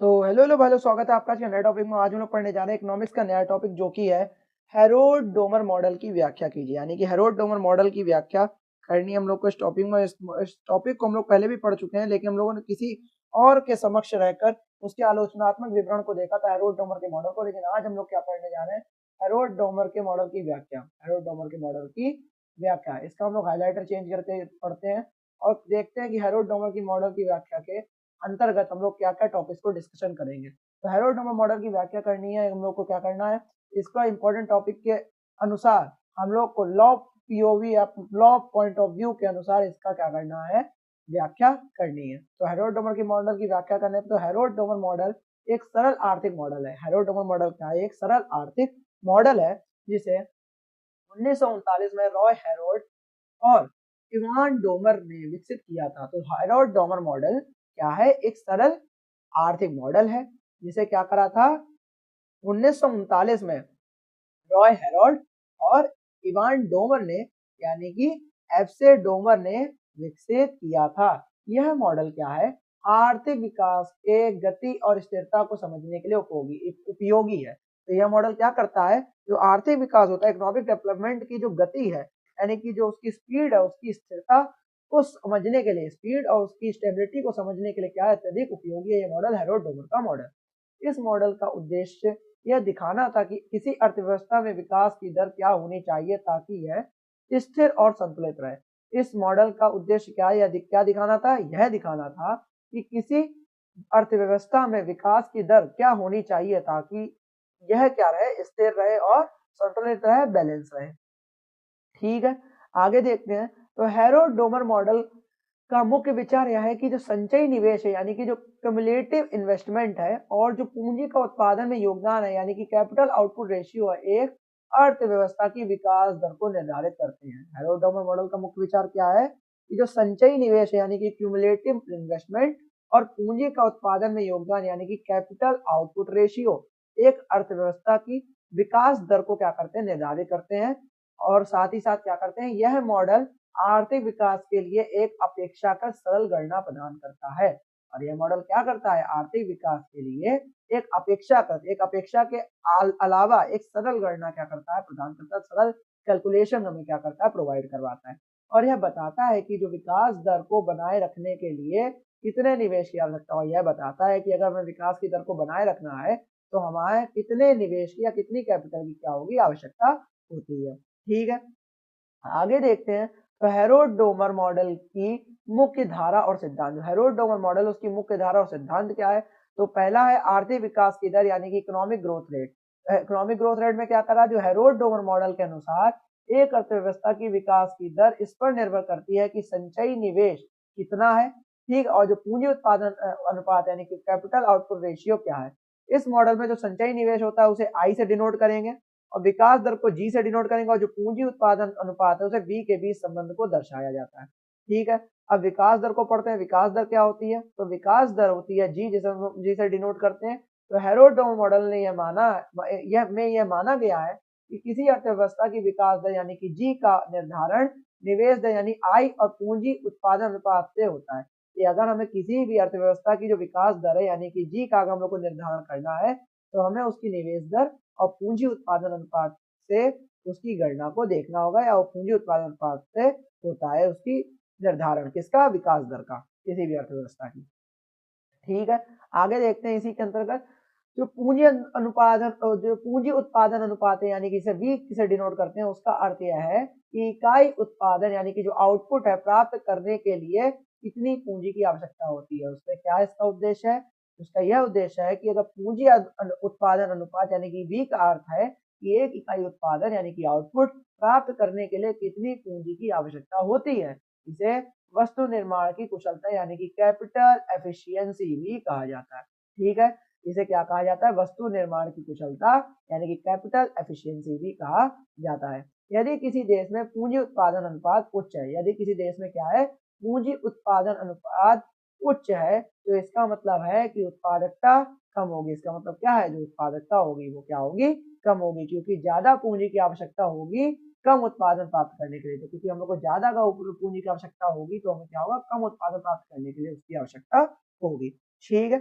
तो hello hello भाई लोग, स्वागत है आपका आज के नए टॉपिक में। आज हम लोग पढ़ने जा रहे हैं इकोनॉमिक्स का नया टॉपिक जो कि है हेरोल्ड डोमर मॉडल की व्याख्या कीजिए। यानी कि हेरोल्ड डोमर मॉडल की व्याख्या करनी है हम लोग को इस टॉपिक में। इस टॉपिक को हम लोग पहले भी पढ़ चुके हैं, लेकिन हम लोगों ने किसी और के समक्ष रहकर उसके आलोचनात्मक विवरण को देखा था हेरोल्ड डोमर के मॉडल को। लेकिन आज हम लोग क्या पढ़ने जा रहे हैं? हेरोल्ड डोमर के मॉडल की व्याख्या। हेरोल्ड डोमर के मॉडल की व्याख्या, इसका हम लोग हाईलाइटर चेंज करके पढ़ते हैं और देखते हैं कि हेरोल्ड डोमर की मॉडल की व्याख्या के अंतर्गत हम लोग क्या क्या टॉपिक्स को डिस्कशन करेंगे। तो हेरोल्ड डोमर मॉडल की व्याख्या करनी है हम लोग को। क्या करना है? इसका इंपॉर्टेंट टॉपिक के अनुसार हम लोग को लॉ पीओवी या लॉ पॉइंट ऑफ व्यू के अनुसार इसका क्या करना है? व्याख्या करनी है। तो हेरोल्ड डोमर की मॉडल की व्याख्या करने पर, तो हेरोल्ड डोमर मॉडल एक सरल आर्थिक मॉडल है। हेरोल्ड डोमर मॉडल क्या है? एक सरल आर्थिक मॉडल है जिसे 1939 में रॉय हेरोल्ड और इवान डोमर ने विकसित किया था। तो हेरोल्ड डोमर मॉडल क्या है? एक सरल आर्थिक मॉडल है जिसे क्या करा था 1939 में रॉय हेरोल्ड और इवान डोमर ने, यानी कि एफसे डोमर ने विकसित किया था। यह मॉडल क्या है? आर्थिक विकास के गति और स्थिरता को समझने के लिए उपयोगी है। तो यह मॉडल क्या करता है? जो आर्थिक विकास होता है, इकोनॉमिक डेवलपमेंट की जो गति है, यानी कि जो उसकी स्पीड है, उसकी स्थिरता को समझने के लिए, स्पीड और उसकी स्टेबिलिटी को समझने के लिए क्या है? अत्यधिक उपयोगी है ये मॉडल, हेरोल्ड डोमर का मॉडल। इस मॉडल का उद्देश्य यह दिखाना था कि किसी अर्थव्यवस्था में विकास की दर क्या होनी चाहिए ताकि यह स्थिर और संतुलित रहे। इस मॉडल का उद्देश्य क्या दिखाना था? यह दिखाना था कि किसी अर्थव्यवस्था में विकास की दर क्या होनी चाहिए ताकि यह क्या रहे? स्थिर रहे और संतुलित रहे, बैलेंस रहे। ठीक है, आगे देखते हैं। तो हेरोल्ड डोमर मॉडल का मुख्य विचार यह है कि जो संचयी निवेश है, यानी कि जो क्युमुलेटिव इन्वेस्टमेंट है, और जो पूंजी का उत्पादन में योगदान है, यानी कि कैपिटल आउटपुट रेशियो है, एक अर्थव्यवस्था की विकास दर को निर्धारित करते हैं। हेरोल्ड डोमर मॉडल का मुख्य विचार क्या है? कि जो संचयी निवेश है, यानी कि क्युमुलेटिव इन्वेस्टमेंट, और पूंजी का उत्पादन में योगदान, यानी कि कैपिटल आउटपुट रेशियो, एक अर्थव्यवस्था की विकास दर को क्या करते हैं? निर्धारित करते हैं। और साथ ही साथ क्या करते हैं? यह मॉडल आर्थिक विकास के लिए एक अपेक्षाकृत सरल गणना प्रदान करता है। और यह मॉडल क्या करता है? आर्थिक विकास के लिए एक अपेक्षा के अलावा एक सरल गणना क्या करता है? प्रदान करता है। सरल कैलकुलेशन हमें क्या करता है? प्रोवाइड करवाता है। और यह बताता है कि जो विकास दर को बनाए रखने के लिए कितने निवेश की आवश्यकता हो। यह बताता है कि अगर हमें विकास की दर को बनाए रखना है तो हमारे कितने निवेश की या कितनी कैपिटल की क्या होगी? आवश्यकता होती है। ठीक है, आगे देखते हैं। तो हेरोल्ड डोमर मॉडल की मुख्य धारा और सिद्धांत। हेरोल्ड डोमर मॉडल, उसकी मुख्य धारा और सिद्धांत क्या है? तो पहला है आर्थिक विकास की दर, यानी कि economic growth rate. Economic growth rate में क्या करा? जो हेरोल्ड डोमर मॉडल के अनुसार एक अर्थव्यवस्था की विकास की दर इस पर निर्भर करती है कि संचयी निवेश कितना है, ठीक, और जो पूंजी उत्पादन अनुपात, यानी कि कैपिटल आउटपुट रेशियो क्या है। इस मॉडल में जो संचयी निवेश होता है उसे आई से डिनोट करेंगे और विकास दर को जी से डिनोट करेंगे, और जो पूंजी उत्पादन अनुपात है उसे बी के बीच संबंध को दर्शाया जाता है। ठीक है, अब विकास दर को पढ़ते हैं। विकास दर क्या होती है? तो विकास दर होती है जी, जिसे हम जी से डिनोट करते हैं। तो हेरोल्ड डोमर मॉडल ने यह माना गया है कि किसी अर्थव्यवस्था की विकास दर, यानी कि जी का निर्धारण निवेश दर, यानी आई, और पूंजी उत्पादन अनुपात से होता है। कि अगर हमें किसी भी अर्थव्यवस्था की जो विकास दर है, यानी कि जी का अगर हम लोग को निर्धारण करना है, तो हमें उसकी निवेश दर और पूंजी उत्पादन अनुपात से उसकी गणना को देखना होगा, या वो पूंजी उत्पादन अनुपात से होता है उसकी निर्धारण, किसका? विकास दर का, किसी भी अर्थव्यवस्था की। ठीक है, आगे देखते हैं। इसी के अंतर्गत जो पूंजी उत्पादन अनुपात है, यानी कि इसे वी से डिनोट करते हैं, उसका अर्थ यह है कि इकाई उत्पादन, यानी कि जो आउटपुट है, प्राप्त करने के लिए कितनी पूंजी की आवश्यकता होती है। उसमें क्या इसका उद्देश्य है? उसका यह उद्देश्य है कि अगर पूंजी उत्पादन अनुपात, यानी कि वी का अर्थ है कि एक इकाई उत्पादन, यानी कि आउटपुट प्राप्त करने के लिए कितनी पूंजी की आवश्यकता होती है। इसे वस्तु निर्माण की कुशलता, यानी कि कैपिटल एफिशिएंसी भी कहा जाता है। ठीक है, इसे क्या कहा जाता है? वस्तु निर्माण की कुशलता, यानी कि कैपिटल एफिशिएंसी भी कहा जाता है। यदि किसी देश में पूंजी उत्पादन अनुपात उच्च है, यदि किसी देश में क्या है? पूंजी उत्पादन अनुपात उच्च है, तो इसका मतलब है कि उत्पादकता कम होगी। इसका मतलब क्या है? जो उत्पादकता होगी वो क्या होगी? कम होगी, क्योंकि ज्यादा पूंजी की आवश्यकता होगी कम उत्पादन प्राप्त करने के लिए। तो क्योंकि हम लोग को ज्यादा का पूंजी की आवश्यकता होगी, तो हमें क्या होगा? कम उत्पादन प्राप्त करने के लिए उसकी आवश्यकता होगी। ठीक है,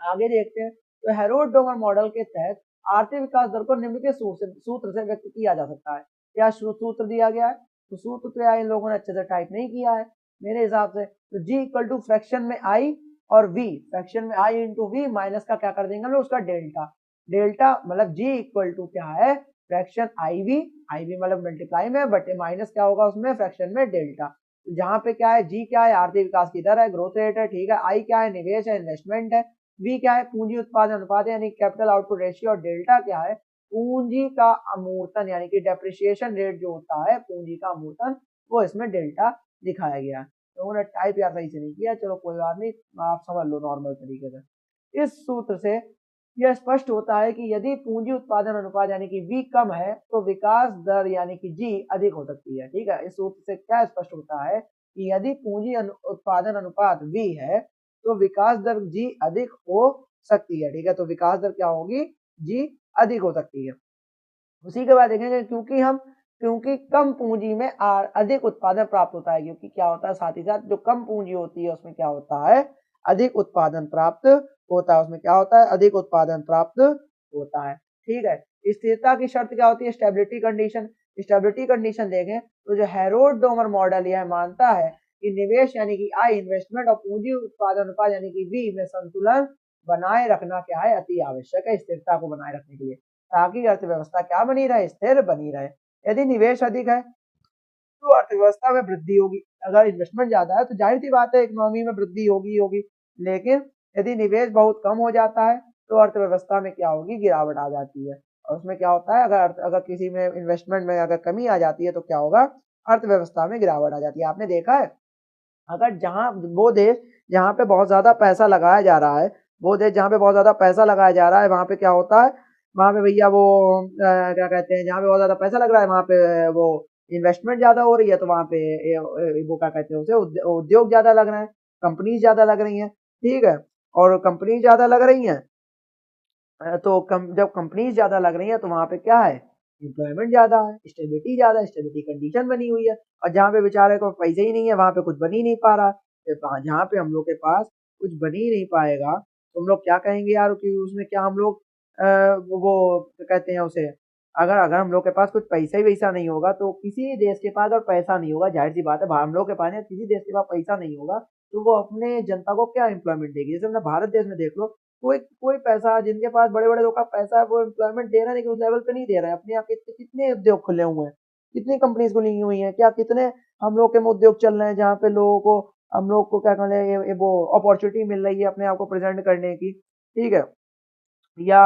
आगे देखते हैं, तो हेरोड डोमर मॉडल के तहत आर्थिक विकास दर को निम्नलिखित सूत्र से व्यक्त किया जा सकता है। क्या सूत्र दिया गया है? तो सूत्र तो यार इन लोगों ने अच्छे से टाइप नहीं किया है मेरे हिसाब से। तो जी इक्वल टू फ्रैक्शन में आई और वी, फ्रैक्शन में आई इंटू वी माइनस का क्या कर देंगे हम लोग, उसका डेल्टा। डेल्टा मतलब जी इक्वल टू क्या है, फ्रैक्शन आई वी मतलब मल्टीप्लाई में बटे माइनस क्या होगा उसमें, फ्रैक्शन में डेल्टा। जहां पे क्या है, जी क्या है, आर्थिक विकास की दर है, ग्रोथ रेट है, ठीक है। आई क्या है, निवेश है, इन्वेस्टमेंट है। वी क्या है, पूंजी उत्पादन अनुपात है यानी कैपिटल आउटपुट रेशियो। और डेल्टा क्या है, पूंजी का अमूर्तन यानी कि डेप्रिसिएशन रेट जो होता है पूंजी का अमूर्तन, वो इसमें डेल्टा दिखाया गया है। तो उन्होंने टाइप यार सही से नहीं किया, चलो कोई बात नहीं, आप समझ लो नॉर्मल तरीके से। इस सूत्र से यह स्पष्ट होता है कि यदि पूंजी उत्पादन अनुपात यानी कि वी कम है तो विकास दर यानी कि जी अधिक हो सकती है, ठीक है। इस सूत्र से क्या स्पष्ट होता है कि यदि पूंजी उत्पादन अनुपात वी है तो विकास दर जी अधिक हो सकती है, ठीक है। तो विकास दर क्या होगी, जी अधिक हो सकती है। उसी के बाद देखेंगे क्योंकि कम पूंजी में अधिक उत्पादन प्राप्त होता है, क्योंकि क्या होता है साथ ही साथ जो कम पूंजी होती है उसमें क्या होता है, अधिक उत्पादन प्राप्त होता है, उसमें क्या होता है, अधिक उत्पादन प्राप्त होता है, ठीक है। स्थिरता की शर्त क्या होती है, स्टेबिलिटी कंडीशन। स्टेबिलिटी कंडीशन देखें तो जो हेरोड डोमर मॉडल यह मानता है कि निवेश यानी कि आई इन्वेस्टमेंट और पूंजी उत्पादन अनुपात यानी कि वी में संतुलन बनाए रखना क्या है, अति आवश्यक है स्थिरता को बनाए रखने के लिए, ताकि अर्थव्यवस्था क्या बनी रहे, स्थिर बनी रहे। यदि निवेश अधिक है तो अर्थव्यवस्था में वृद्धि होगी, अगर इन्वेस्टमेंट ज्यादा है तो जाहिर सी बात है इकोनॉमी में वृद्धि होगी होगी। लेकिन यदि निवेश बहुत कम हो जाता है तो अर्थव्यवस्था में क्या होगी, गिरावट आ जाती है। और उसमें क्या होता है, अगर अगर किसी में इन्वेस्टमेंट में अगर कमी आ जाती है तो क्या होगा, अर्थव्यवस्था में गिरावट आ जाती है। आपने देखा है, अगर जहां वो देश जहां पे बहुत ज्यादा पैसा लगाया जा रहा है, वो देश जहां पे बहुत ज्यादा पैसा लगाया जा रहा है वहां पे क्या होता है, वहां पे भैया वो क्या कहते हैं, जहां पे बहुत ज्यादा पैसा लग रहा है वहां पे वो इन्वेस्टमेंट ज्यादा हो रही है, तो वहां पे वो क्या कहते हैं उसे, उद्योग ज्यादा लग रहे हैं, कंपनीज ज्यादा लग रही हैं, ठीक है। और कंपनी ज्यादा लग रही हैं तो जब कंपनीज ज्यादा लग रही है तो वहां पे क्या है, एम्प्लॉयमेंट ज्यादा है, स्टेबिलिटी ज्यादा है, स्टेबिलिटी कंडीशन बनी हुई है। और जहाँ पे बेचारे को पैसे ही नहीं है वहां पे कुछ बन ही नहीं पा रहा है। जहाँ पे हम लोग के पास कुछ बन ही नहीं पाएगा तो हम लोग क्या कहेंगे यार कि उसमें क्या हम लोग वो क्या कहते हैं उसे, अगर अगर हम लोग के पास कुछ पैसा ही वैसा नहीं होगा तो किसी देश के पास, और पैसा नहीं होगा जाहिर सी बात है हम लोग के पास किसी देश के पास पैसा नहीं होगा तो वो अपने जनता को क्या एम्प्लॉयमेंट देगी। जैसे अपने भारत देश में देख लो, कोई कोई पैसा जिनके पास बड़े बड़े लोग का पैसा है वो एम्प्लॉयमेंट दे रहा है, लेकिन उस लेवल पे नहीं दे रहा है। अपने यहाँ कितने उद्योग खुले हुए हैं, कितनी कंपनीज खुली हुई हैं, क्या कितने हम लोग के में उद्योग चल रहे हैं जहाँ पे लोगों को, हम लोग को क्या कहते हैं, ये वो अपॉर्चुनिटी मिल रही है अपने आप को प्रेजेंट करने की, ठीक है। या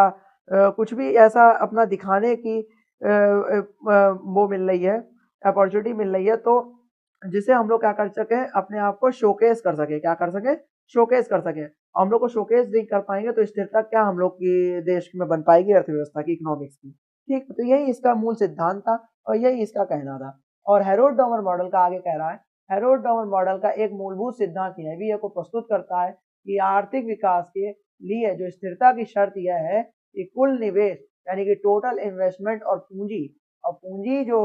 कुछ भी ऐसा अपना दिखाने की वो मिल रही है, अपॉर्चुनिटी मिल रही है, तो जिसे हम लोग क्या कर सके, अपने आप को शोकेस कर सके, क्या कर सके, शोकेस कर सके। हम लोग को शोकेस नहीं कर पाएंगे तो स्थिरता क्या हम लोग की देश में बन पाएगी, अर्थव्यवस्था की, इकोनॉमिक्स की, ठीक। तो यही इसका मूल सिद्धांत था और यही इसका कहना था। और हेरोड डोमर मॉडल का आगे कह रहा है, हेरोड डोमर मॉडल का एक मूलभूत सिद्धांत यह भी को प्रस्तुत करता है कि आर्थिक विकास के लिए जो स्थिरता की शर्त यह है कि कुल निवेश यानी कि टोटल इन्वेस्टमेंट और पूंजी जो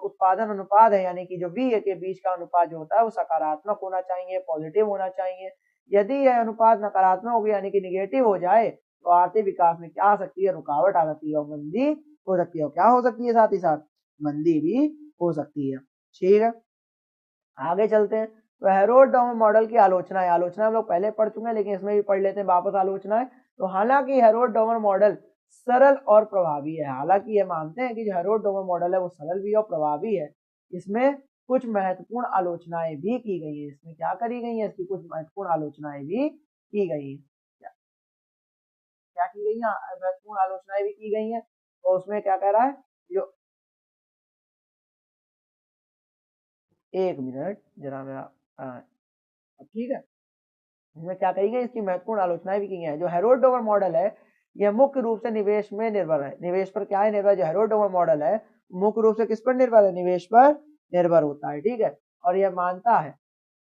उत्पादन अनुपात है यानी कि जो वी के बीच का अनुपात जो होता है वो सकारात्मक होना चाहिए, पॉजिटिव होना चाहिए। यदि यह अनुपात नकारात्मक हो गया यानी कि निगेटिव हो जाए तो आर्थिक विकास में क्या आ सकती है, रुकावट आ सकती है और मंदी हो सकती है। और क्या हो सकती है, साथ ही साथ मंदी भी हो सकती है, ठीक है। आगे चलते हैं, तो हेरोड डोमर मॉडल की आलोचना हम लोग पहले पढ़ चुके हैं लेकिन इसमें भी पढ़ लेते हैं वापस आलोचना है। तो हालांकि हेरोड डोमर मॉडल सरल और प्रभावी है, हालांकि ये मानते हैं कि जो हेरोड डोमर मॉडल है वो सरल भी और प्रभावी है, इसमें कुछ महत्वपूर्ण आलोचनाएं भी की गई है। इसमें क्या करी गई है, इसकी कुछ महत्वपूर्ण आलोचनाएं भी की गई है। क्या क्या की गई है, महत्वपूर्ण आलोचनाएं भी की गई है। तो उसमें क्या कह रहा है, जो एक मिनट जरा मेरा, ठीक है, इसमें क्या कही गई, इसकी महत्वपूर्ण आलोचनाएं भी की गई हैं। जो हेरोड डोवर मॉडल है यह मुख्य रूप से निवेश में निर्भर है, निवेश पर क्या है निर्भर, जो हेरोड डोवर मॉडल है मुख्य रूप से किस पर निर्भर है, निवेश पर निर्भर होता है, ठीक है। और यह मानता है,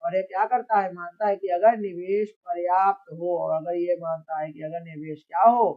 और ये क्या करता है, मानता है कि अगर निवेश पर्याप्त हो, और अगर ये मानता है कि अगर निवेश क्या हो,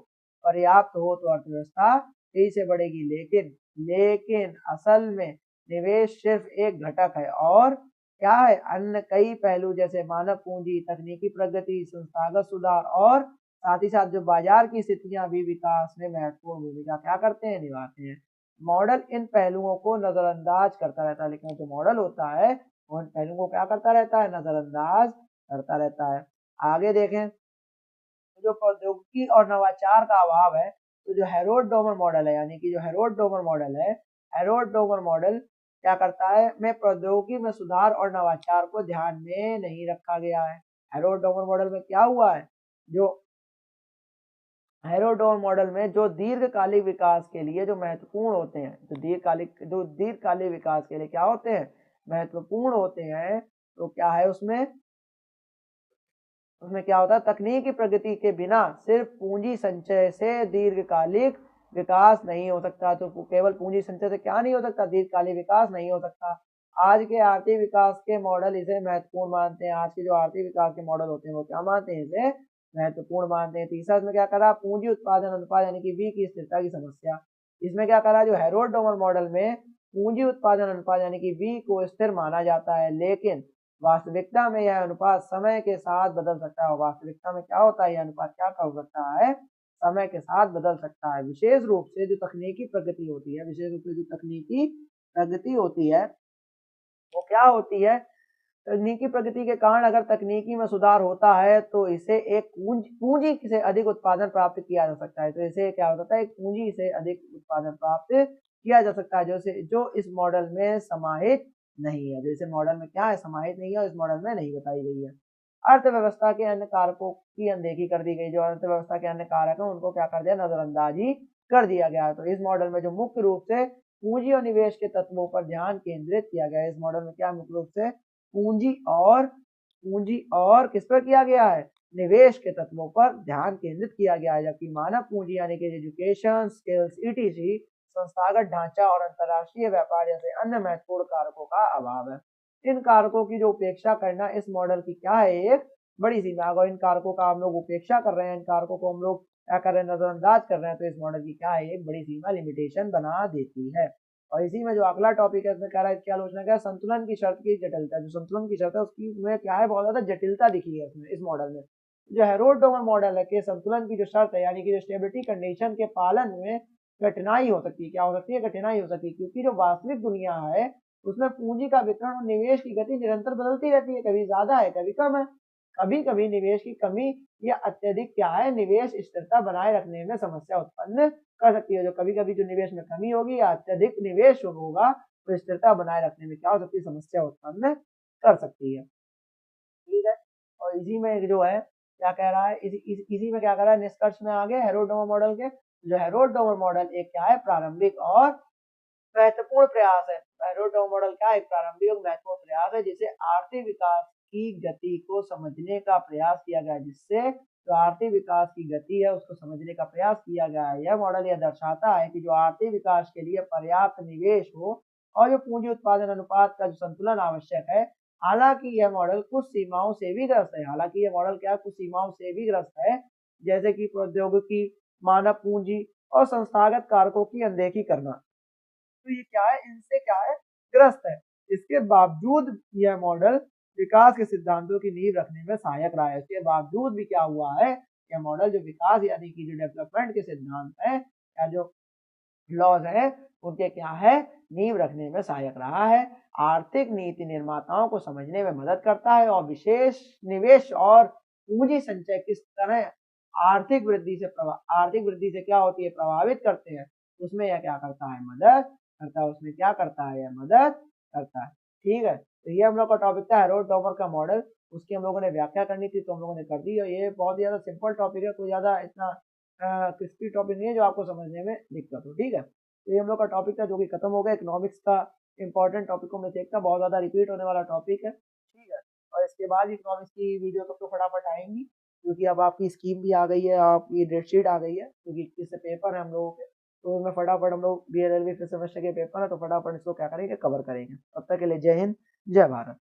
पर्याप्त हो तो अर्थव्यवस्था तेजी से बढ़ेगी। लेकिन लेकिन असल में निवेश सिर्फ एक घटक है और क्या है, अन्य कई पहलू जैसे मानव पूंजी, तकनीकी प्रगति, संस्थागत सुधार और साथ ही साथ जो बाजार की स्थितियां भी विकास में महत्वपूर्ण भूमिका क्या करते हैं, निभाते हैं। मॉडल इन पहलुओं को नजरअंदाज करता रहता है, लेकिन जो मॉडल होता है वो इन पहलुओं को क्या करता रहता है, नजरअंदाज करता रहता है। आगे देखें तो जो प्रौद्योगिकी और नवाचार का अभाव है, तो जो हेरोल्ड डोमर मॉडल है, यानी कि जो हेरोल्ड डोमर मॉडल है, हेरोल्ड डोमर मॉडल क्या करता है, में प्रौद्योगिकी में सुधार और नवाचार को ध्यान में नहीं रखा गया है। हेरोल्ड डोमर मॉडल में क्या हुआ है, जो हेरोडोन मॉडल में जो दीर्घकालिक विकास के लिए जो महत्वपूर्ण होते हैं, जो दीर्घकालिक विकास के लिए क्या होते हैं, महत्वपूर्ण होते हैं, तो क्या है उसमें उसमें क्या होता है, तकनीकी प्रगति के बिना सिर्फ पूंजी संचय से दीर्घकालिक विकास नहीं हो सकता। तो केवल पूंजी संचय से क्या नहीं हो सकता, दीर्घकालिक विकास नहीं हो सकता। आज के आर्थिक विकास के मॉडल इसे महत्वपूर्ण मानते हैं। आज के जो आर्थिक विकास के मॉडल होते हैं वो क्या मानते हैं, इसे महत्वपूर्ण मानते हैं। तीसरा इसमें क्या करा, पूंजी उत्पादन अनुपात यानी कि वी की स्थिरता की समस्या। इसमें क्या करा, जो हेरोल्ड डोमर मॉडल में पूंजी उत्पादन अनुपात यानी कि वी को स्थिर माना जाता है, लेकिन वास्तविकता में यह अनुपात समय के साथ बदल सकता है। वास्तविकता में क्या होता है, यह अनुपात क्या हो सकता है, समय के साथ बदल सकता है। विशेष रूप से जो तकनीकी प्रगति होती है, विशेष रूप से जो तकनीकी प्रगति होती है वो क्या होती है, तकनीकी प्रगति के कारण अगर तकनीकी में सुधार होता है तो इसे एक पूंजी से अधिक उत्पादन प्राप्त किया जा सकता है। तो इसे क्या हो सकता है, एक पूंजी से अधिक उत्पादन प्राप्त किया जा सकता है, जो इस मॉडल में समाहित नहीं है, जो इस मॉडल में क्या है, समाहित नहीं है और इस मॉडल में नहीं बताई गई है। अर्थव्यवस्था के अन्य कारकों की अनदेखी कर दी गई। जो अर्थव्यवस्था के अन्य कारक है उनको क्या कर दिया, नजरअंदाजी कर दिया गया। तो इस मॉडल में जो मुख्य रूप से पूंजी और निवेश के तत्वों पर ध्यान केंद्रित किया गया है। इस मॉडल में क्या मुख्य रूप से पूंजी और किस पर किया गया है, निवेश के तत्वों पर ध्यान केंद्रित किया गया है। जबकि मानव पूंजी यानी कि एजुकेशन, स्किल्स, ईटीसी, संस्थागत ढांचा और अंतरराष्ट्रीय व्यापार जैसे अन्य महत्वपूर्ण कारकों का अभाव है। इन कारकों की जो उपेक्षा करना इस मॉडल की क्या है, एक बड़ी सीमा। अगर इन कारकों का हम लोग उपेक्षा कर रहे हैं, इन कारकों को हम लोग क्या कर रहे हैं, नजरअंदाज कर रहे हैं, तो इस मॉडल की क्या है, एक बड़ी सीमा, लिमिटेशन बना देती है। और इसी में जो अगला टॉपिक है इसमें कह रहा है, इसकी आलोचना क्या है, संतुलन की शर्त की जटिलता। जो संतुलन की शर्त है उसकी में क्या है, बहुत ज्यादा जटिलता दिखी है इसमें, इस मॉडल में। जो हेरोल्ड डोमर मॉडल है कि संतुलन की जो शर्त है यानी कि जो स्टेबिलिटी कंडीशन के पालन में कठिनाई हो सकती है। क्या हो सकती है, कठिनाई हो सकती है, क्योंकि जो वास्तविक दुनिया है उसमें पूंजी का वितरण और निवेश की गति निरंतर बदलती रहती है, कभी ज्यादा है कभी कम है। कभी कभी निवेश की कमी या अत्यधिक क्या है, निवेश स्थिरता बनाए रखने में समस्या उत्पन्न कर सकती है। जो कभी कभी जो निवेश में कमी होगी या अत्यधिक निवेश होगा तो स्थिरता बनाए रखने में क्या हो सकती है, समस्या उत्पन्न कर सकती है। ठीक है, और इसी में जो है क्या कह रहा है, इसी में क्या कह रहा है, निष्कर्ष में आगे हेरोल्ड डोमर मॉडल के, जो हेरोल्ड डोमर मॉडल एक क्या है, प्रारंभिक और महत्वपूर्ण प्रयास है। हेरोल्ड मॉडल क्या है, एक प्रारंभिक और महत्वपूर्ण प्रयास है जिसे आर्थिक विकास की गति को समझने का प्रयास किया गया, जिससे जो आर्थिक विकास की गति है उसको समझने का प्रयास किया गया है। यह मॉडल यह दर्शाता है कि जो आर्थिक विकास के लिए पर्याप्त निवेश हो और जो पूंजी उत्पादन अनुपात का जो संतुलन आवश्यक है। हालांकि यह मॉडल कुछ सीमाओं से भी ग्रस्त है। हालांकि यह मॉडल क्या, कुछ सीमाओं से भी ग्रस्त है, जैसे कि प्रौद्योगिकी, मानव पूंजी और संस्थागत कारकों की अनदेखी करना। तो ये क्या है, इनसे क्या है, ग्रस्त है। इसके बावजूद यह मॉडल विकास के सिद्धांतों की नींव रखने में सहायक रहा है। इसके बावजूद भी क्या हुआ है, यह मॉडल जो विकास यानी कि जो डेवलपमेंट के सिद्धांत है या जो लॉज है उनके क्या है, नींव रखने में सहायक रहा है। आर्थिक नीति निर्माताओं को समझने में मदद करता है और विशेष निवेश और पूंजी संचय किस तरह आर्थिक वृद्धि से क्या होती है, प्रभावित करते हैं, उसमें यह क्या करता है, मदद करता है। उसमें क्या करता है, यह मदद करता है। ठीक है, तो ये हम लोग का टॉपिक था हेरोल्ड डोमर का मॉडल। उसकी हम लोगों ने व्याख्या करनी थी तो हम लोगों ने कर दी। और ये बहुत ही ज्यादा सिंपल टॉपिक है, कोई ज्यादा इतना क्रिस्पी टॉपिक नहीं है जो आपको समझने में दिक्कत हो। ठीक है, तो ये हम लोग का टॉपिक था जो कि खत्म हो गया। इकोनॉमिक्स का इंपॉर्टेंट टॉपिकों में से एक था, बहुत ज्यादा रिपीट होने वाला टॉपिक है। ठीक है, और इसके बाद इकोनॉमिक्स की वीडियो तो फटाफट आएंगी, क्योंकि अब आपकी स्कीम भी आ गई है, आपकी डेट शीट आ गई है, क्योंकि 21 से पेपर है हम लोगों के। तो उसमें फटाफट हम लोग BLLB फिफ्थ सेमेस्टर के पेपर है तो फटाफट इसको क्या करेंगे, कवर करेंगे। तब तक के लिए जय हिंद, जय भारत।